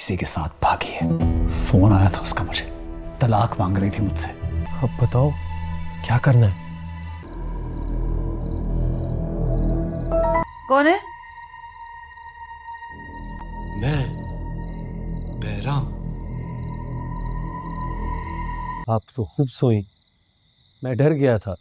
किसी के साथ भागी है। फोन आया था उसका, मुझे तलाक मांग रही थी मुझसे। अब बताओ क्या करना है? कौन है? मैं बहराम। आप तो खूब सोई, मैं डर गया था।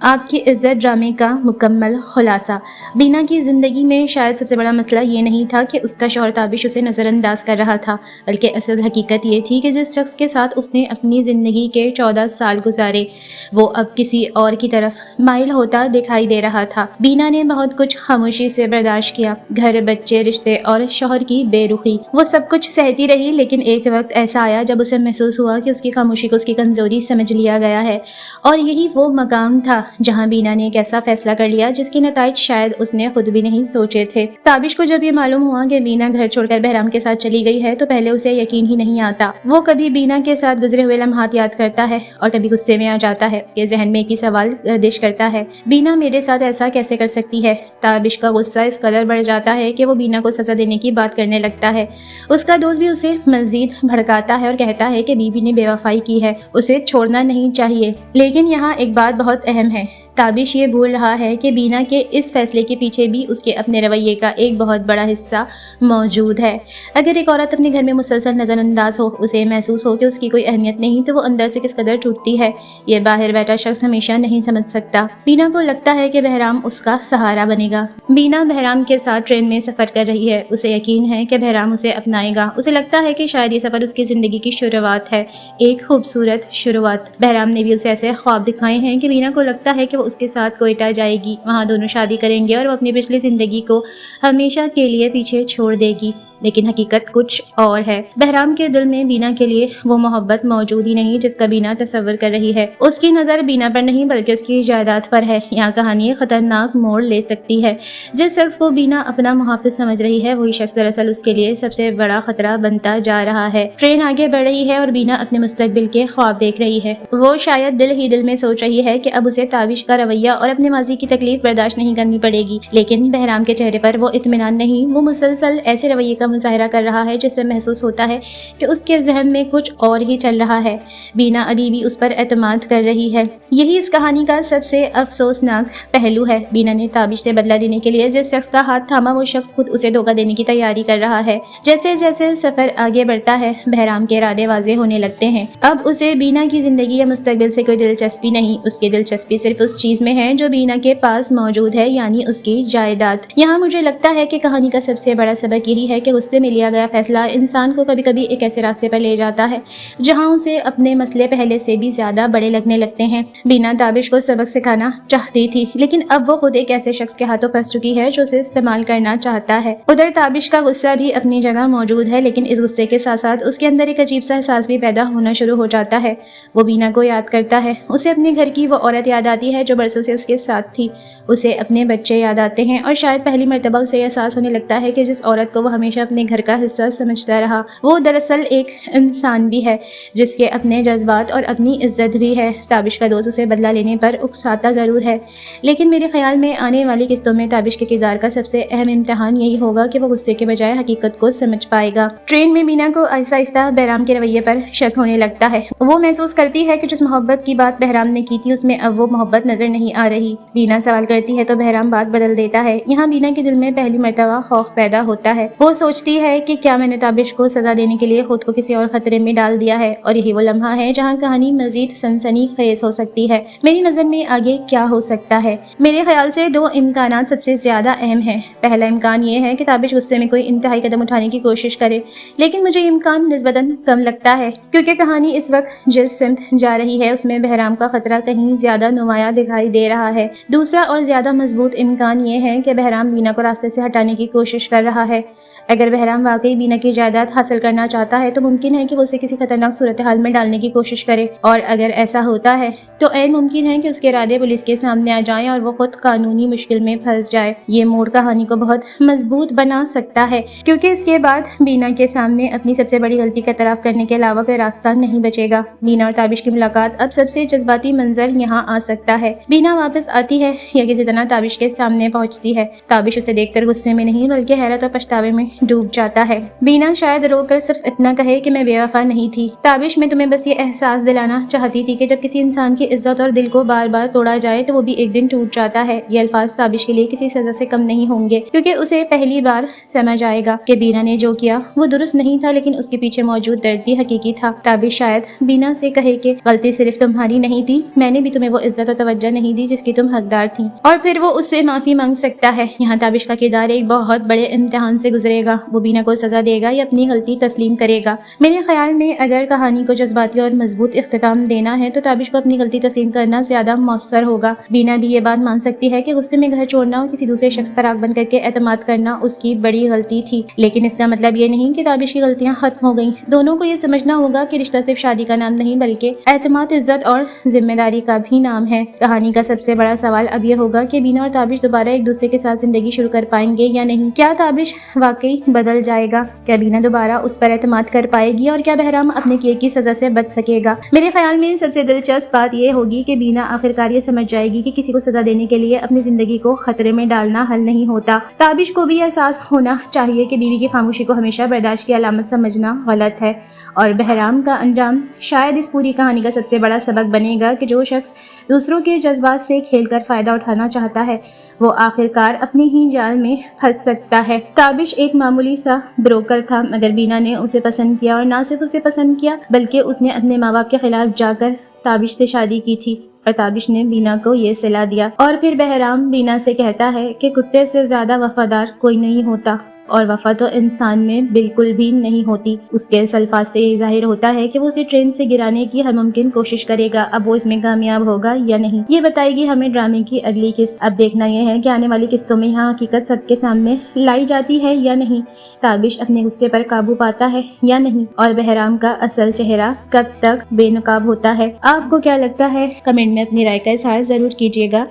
आपकी इज्जत ड्रामे का मुकम्मल खुलासा। बीना की ज़िंदगी में शायद सबसे बड़ा मसला ये नहीं था कि उसका शौहर ताबिश उसे नज़रअंदाज कर रहा था, बल्कि असल हकीकत ये थी कि जिस शख्स के साथ उसने अपनी ज़िंदगी के 14 साल गुजारे वो अब किसी और की तरफ माइल होता दिखाई दे रहा था। बीना ने बहुत कुछ खामोशी से बर्दाश्त किया, घर, बच्चे, रिश्ते और शौहर की बेरुखी, वो सब कुछ सहती रही। लेकिन एक वक्त ऐसा आया जब उसे महसूस हुआ कि उसकी खामोशी को उसकी कमज़ोरी समझ लिया गया है, और यही वो मकाम था जहां बीना ने एक ऐसा फैसला कर लिया जिसके नताइज शायद उसने खुद भी नहीं सोचे थे। ताबिश को जब ये मालूम हुआ कि बीना घर छोड़कर बहराम के साथ चली गई है तो पहले उसे यकीन ही नहीं आता। वो कभी बीना के साथ गुजरे हुए लम्हात याद करता है और कभी गुस्से में आ जाता है। उसके जहन में एक ही सवाल गर्दिश करता है, बीना मेरे साथ ऐसा कैसे कर सकती है? ताबिश का गुस्सा इस कदर बढ़ जाता है कि वो बीना को सजा देने की बात करने लगता है। उसका दोस्त भी उसे मजीद भड़काता है और कहता है कि बीवी ने बेवफाई की है, उसे छोड़ना नहीं चाहिए। लेकिन यहाँ एक बात बहुत अहम है, ताबिश ये भूल रहा है कि बीना के इस फैसले के पीछे भी उसके अपने रवैये का एक बहुत बड़ा हिस्सा मौजूद है। अगर एक औरत अपने घर में मुसलसल नज़रअंदाज हो, उसे महसूस हो कि उसकी कोई अहमियत नहीं, तो वो अंदर से किस कदर टूटती है ये बाहर बैठा शख्स हमेशा नहीं समझ सकता। बीना को लगता है कि बहराम उसका सहारा बनेगा। बीना बहराम के साथ ट्रेन में सफ़र कर रही है, उसे यकीन है कि बहराम उसे अपनाएगा। उसे लगता है कि शायद ये सफ़र उसकी ज़िंदगी की शुरुआत है, एक खूबसूरत शुरुआत। बहराम ने भी उसे ऐसे ख्वाब दिखाए हैं कि बीना को लगता है कि उसके साथ कोयटा जाएगी, वहाँ दोनों शादी करेंगे और वो अपनी पिछली जिंदगी को हमेशा के लिए पीछे छोड़ देगी। लेकिन हकीकत कुछ और है। बहराम के दिल में बीना के लिए वो मोहब्बत मौजूद ही नहीं जिसका बीना तस्वर कर रही है। उसकी नज़र बीना पर नहीं बल्कि उसकी जायदाद पर है। यहाँ कहानी खतरनाक मोड़ ले सकती है। जिस शख्स को बीना अपना मुहाफिज समझ रही है वही शख्स दरअसल उसके लिए सबसे बड़ा खतरा बनता जा रहा है। ट्रेन आगे बढ़ रही है और बीना अपने मुस्तकबिल के ख्वाब देख रही है। वो शायद दिल ही दिल में सोच रही है कि अब उसे ताबिश का रवैया और अपने माजी की तकलीफ बर्दाश्त नहीं करनी पड़ेगी। लेकिन बहराम के चेहरे पर वो इत्मीनान नहीं, वो मुसलसल ऐसे रवैये का मुजाहरा कर रहा है जिससे महसूस होता है कि उसके जहन में कुछ और ही चल रहा है। बीना अभी भी उस पर एतमाद कर रही है। यही इस कहानी का सबसे अफसोसनाक पहलू है। बीना ने ताबिश से बदला लेने के लिए जिस शख्स का हाथ थामा वो शख्स खुद उसे धोखा देने की तैयारी कर रहा है। जैसे जैसे सफर आगे बढ़ता है बहराम के इरादे वाज़ेह होने लगते हैं। अब उसे बीना की जिंदगी या मुस्तकबिल से कोई दिलचस्पी नहीं, उसकी दिलचस्पी सिर्फ उस चीज में है जो बीना के पास मौजूद है, यानी उसकी जायदाद। यहाँ मुझे लगता है कि कहानी का सबसे बड़ा सबक यही है कि गुस्से में लिया गया फैसला इंसान को कभी कभी एक ऐसे रास्ते पर ले जाता है जहाँ उसे अपने मसले पहले से भी ज्यादा बड़े लगने लगते हैं। बीना ताबिश को सबक सिखाना चाहती थी, लेकिन अब वो खुद एक ऐसे शख्स के हाथों फंस चुकी है जो उसे इस्तेमाल करना चाहता है। उधर ताबिश का गुस्सा भी अपनी जगह मौजूद है, लेकिन इस गुस्से के साथ साथ उसके अंदर एक अजीब सा एहसास भी पैदा होना शुरू हो जाता है। वो बीना को याद करता है। उसे अपने घर की वो औरत याद आती है जो बरसों से उसके साथ थी। उसे अपने बच्चे याद आते हैं और शायद पहली मर्तबा उसे एहसास होने लगता है कि जिस औरत को वो हमेशा अपने घर का हिस्सा समझता रहा वो दरअसल एक इंसान भी है जिसके अपने जज्बात और अपनी इज्जत भी है। ताबिश का दोस्त उसे बदला लेने पर उकसाता ज़रूर है, लेकिन मेरे ख्याल में आने वाली किस्तों में ताबिश के किरदार का सबसे अहम इम्तिहान यही होगा कि वो गुस्से के बजाय हकीकत को समझ पाएगा। ट्रेन में बीना को आहिस्ता आहिस्ता बहराम के रवैये पर शक होने लगता है। वो महसूस करती है कि जिस मोहब्बत की बात बहराम ने की थी उसमें अब वो मोहब्बत नजर नहीं आ रही। बीना सवाल करती है तो बहराम बात बदल देता है। यहाँ बीना के दिल में पहली मर्तबा खौफ पैदा होता है। वो सोचती है कि क्या मैंने ताबिश को सजा देने के लिए खुद को किसी और खतरे में डाल दिया है, और यही वो लम्हा है जहाँ कहानी मजीद सनसनी खेज हो सकती है। मेरी नजर में आगे क्या हो सकता है? मेरे ख्याल से दो इम्कानात सबसे ज्यादा अहम हैं। पहला इम्कान ये है कि ताबिश गुस्से में कोई इंतहाई कदम उठाने की कोशिश करे, लेकिन मुझे इम्कान निस्बतन कम लगता है क्योंकि कहानी इस वक्त जिस सिमत जा रही है उसमें बहराम का खतरा कहीं ज्यादा नुमाया दिखाई दे रहा है। दूसरा और ज्यादा मजबूत इम्कान ये है कि बहराम बीना को रास्ते से हटाने की कोशिश कर रहा है। अगर बहराम वाकई बीना की जायदाद हासिल करना चाहता है तो मुमकिन है कि वो उसे किसी खतरनाक सूरत हाल में डालने की कोशिश करे, और अगर ऐसा होता है तो ऐन मुमकिन है कि उसके इरादे पुलिस के सामने आ जाएं और वो खुद कानूनी मुश्किल में फंस जाए। ये मोड़ कहानी को बहुत मजबूत बना सकता है क्योंकि इसके बाद बीना के सामने अपनी सबसे बड़ी गलती का इतराफ करने के अलावा कोई रास्ता नहीं बचेगा। बीना और ताबिश की मुलाकात अब सबसे जज्बाती मंजर यहाँ आ सकता है। बीना वापस आती है या किसी तरह ताबिश के सामने पहुँचती है। ताबिश उसे देखकर गुस्से में नहीं बल्कि हैरत और पछतावे में डूब जाता है। बीना शायद रोकर सिर्फ इतना कहे कि मैं बेवफा नहीं थी। ताबिश, मैं तुम्हें बस ये एहसास दिलाना चाहती थी कि जब किसी इंसान की इज्जत और दिल को बार बार तोड़ा जाए तो वो भी एक दिन टूट जाता है। ये अल्फाज ताबिश के लिए किसी सजा से कम नहीं होंगे, क्योंकि उसे पहली बार समझ आएगा कि बीना ने जो किया वो दुरुस्त नहीं था, लेकिन उसके पीछे मौजूद दर्द भी हकीकी था। ताबिश शायद बीना से कहे कि गलती सिर्फ तुम्हारी नहीं थी, मैंने भी तुम्हें वो इज्जत और तवज्जो नहीं दी जिसकी तुम हकदार थी, और फिर वो उससे माफी मांग सकता है। यहाँ ताबिश का किरदार एक बहुत बड़े इम्तिहान से गुजरेगा। वो बीना को सजा देगा या अपनी गलती तस्लीम करेगा। मेरे ख्याल में अगर कहानी को जज्बाती और मजबूत इख्तिताम देना है तो ताबिश को अपनी गलती तस्लीम करना ज्यादा मौसर होगा। बीना भी ये बात मान सकती है कि गुस्से में घर छोड़ना और किसी दूसरे शख्स पर आग बंद करके एतमाद करना उसकी बड़ी गलती थी, लेकिन इसका मतलब ये नहीं कि ताबिश की गलतियां खत्म हो गईं। दोनों को ये समझना होगा कि रिश्ता सिर्फ शादी का नाम नहीं बल्कि एतमाद, इज्जत और जिम्मेदारी का भी नाम है। कहानी का सबसे बड़ा सवाल अब ये होगा कि बीना और ताबिश दोबारा एक दूसरे के साथ जिंदगी शुरू कर पाएंगे या नहीं। क्या ताबिश वाकई बदल जाएगा? क्या बीना दोबारा उस पर एतमाद कर पाएगी? और क्या बहराम अपने किए की सजा से बच सकेगा? मेरे ख्याल में सबसे दिलचस्प बात यह होगी कि बीना आखिरकार ये समझ जाएगी कि किसी को सजा देने के लिए अपनी जिंदगी को खतरे में डालना हल नहीं होता। ताबिश को भी एहसास होना चाहिए कि बीवी की खामोशी को हमेशा बर्दाश्त की अलामत समझना गलत है, और बहराम का अंजाम शायद इस पूरी कहानी का सबसे बड़ा सबक बनेगा कि जो शख्स दूसरों के जज्बात से खेलकर फायदा उठाना चाहता है वो आखिरकार अपनी ही जाल में फंस सकता है। ताबिश एक मामूली सा ब्रोकर था, मगर बीना ने उसे पसंद किया, और ना सिर्फ उसे पसंद किया बल्कि उसने अपने माँ बाप के खिलाफ जाकर ताबिश से शादी की थी, और ताबिश ने बीना को ये सलाह दिया। और फिर बहराम बीना से कहता है कि कुत्ते से ज्यादा वफादार कोई नहीं होता, और वफा तो इंसान में बिल्कुल भी नहीं होती। उसके अल्फाज से ये जाहिर होता है कि वो उसे ट्रेन से गिराने की हर मुमकिन कोशिश करेगा। अब वो इसमें कामयाब होगा या नहीं, ये बताएगी हमें ड्रामे की अगली किस्त। अब देखना यह है कि आने वाली किस्तों में यहाँ हकीकत सबके सामने लाई जाती है या नहीं, ताबिश अपने गुस्से पर काबू पाता है या नहीं, और बहराम का असल चेहरा कब तक बेनकाब होता है। आपको क्या लगता है? कमेंट में अपनी राय का इजहार जरूर कीजिएगा।